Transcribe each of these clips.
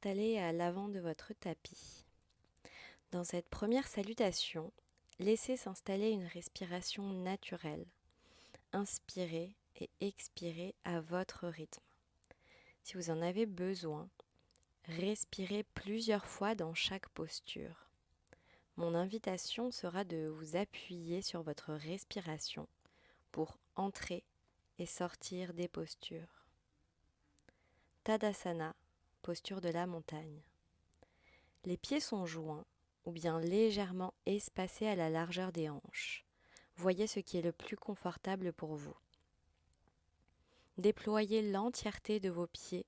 installer à l'avant de votre tapis. Dans cette première salutation, laissez s'installer une respiration naturelle. Inspirez et expirez à votre rythme. Si vous en avez besoin, respirez plusieurs fois dans chaque posture. Mon invitation sera de vous appuyer sur votre respiration pour entrer et sortir des postures. Tadasana, posture de la montagne. Les pieds sont joints ou bien légèrement espacés à la largeur des hanches. Voyez ce qui est le plus confortable pour vous. Déployez l'entièreté de vos pieds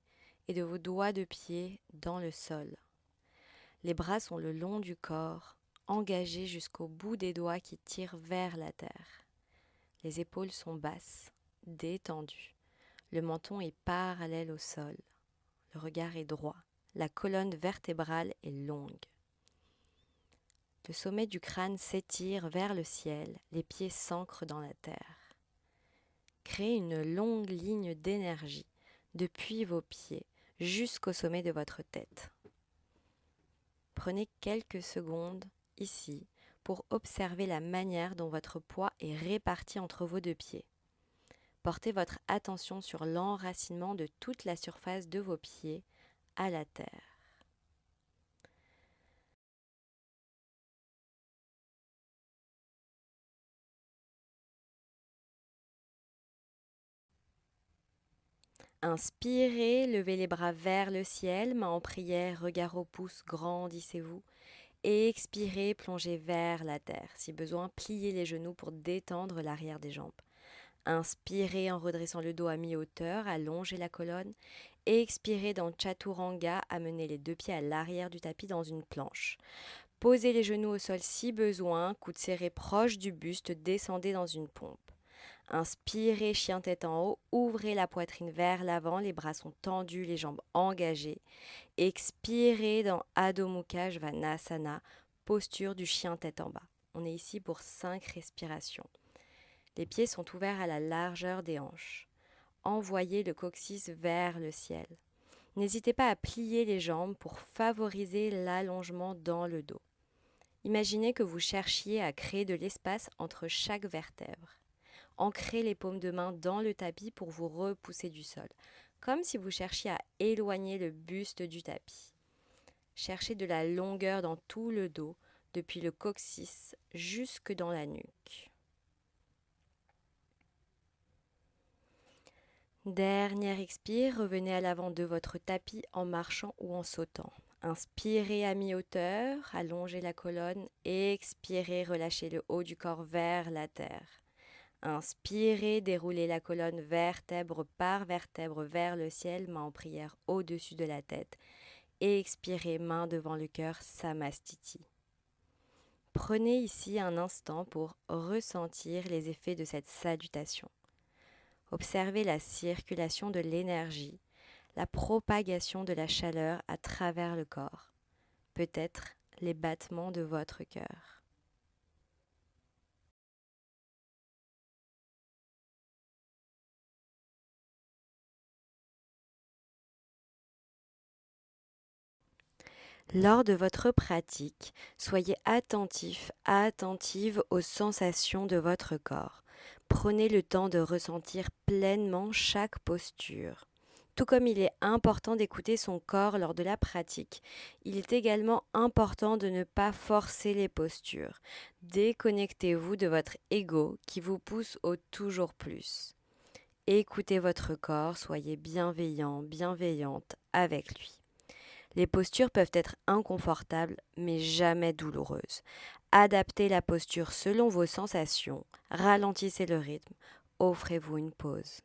et de vos doigts de pied dans le sol. Les bras sont le long du corps, engagés jusqu'au bout des doigts qui tirent vers la terre. Les épaules sont basses, détendues. Le menton est parallèle au sol. Le regard est droit. La colonne vertébrale est longue. Le sommet du crâne s'étire vers le ciel, les pieds s'ancrent dans la terre. Créez une longue ligne d'énergie depuis vos pieds jusqu'au sommet de votre tête. Prenez quelques secondes ici pour observer la manière dont votre poids est réparti entre vos deux pieds. Portez votre attention sur l'enracinement de toute la surface de vos pieds à la terre. Inspirez, levez les bras vers le ciel, main en prière, regard au pouce, grandissez-vous. Et expirez, plongez vers la terre. Si besoin, pliez les genoux pour détendre l'arrière des jambes. Inspirez en redressant le dos à mi-hauteur, allongez la colonne. Et expirez dans Chaturanga, amenez les deux pieds à l'arrière du tapis dans une planche. Posez les genoux au sol si besoin, coudes serrés proches du buste, descendez dans une pompe. Inspirez, chien tête en haut, ouvrez la poitrine vers l'avant, les bras sont tendus, les jambes engagées. Expirez dans Adho Mukha Svanasana, posture du chien tête en bas. On est ici pour 5 respirations. Les pieds sont ouverts à la largeur des hanches. Envoyez le coccyx vers le ciel. N'hésitez pas à plier les jambes pour favoriser l'allongement dans le dos. Imaginez que vous cherchiez à créer de l'espace entre chaque vertèbre. Ancrez les paumes de main dans le tapis pour vous repousser du sol, comme si vous cherchiez à éloigner le buste du tapis. Cherchez de la longueur dans tout le dos, depuis le coccyx jusque dans la nuque. Dernière expire, revenez à l'avant de votre tapis en marchant ou en sautant. Inspirez à mi-hauteur, allongez la colonne. Expirez, relâchez le haut du corps vers la terre. Inspirez, déroulez la colonne vertèbre par vertèbre vers le ciel, main en prière au-dessus de la tête. Et expirez, main devant le cœur, Samastiti. Prenez ici un instant pour ressentir les effets de cette salutation. Observez la circulation de l'énergie, la propagation de la chaleur à travers le corps, peut-être les battements de votre cœur. Lors de votre pratique, soyez attentif, attentive aux sensations de votre corps. Prenez le temps de ressentir pleinement chaque posture. Tout comme il est important d'écouter son corps lors de la pratique, il est également important de ne pas forcer les postures. Déconnectez-vous de votre ego qui vous pousse au toujours plus. Écoutez votre corps, soyez bienveillant, bienveillante avec lui. Les postures peuvent être inconfortables, mais jamais douloureuses. Adaptez la posture selon vos sensations, ralentissez le rythme, offrez-vous une pause.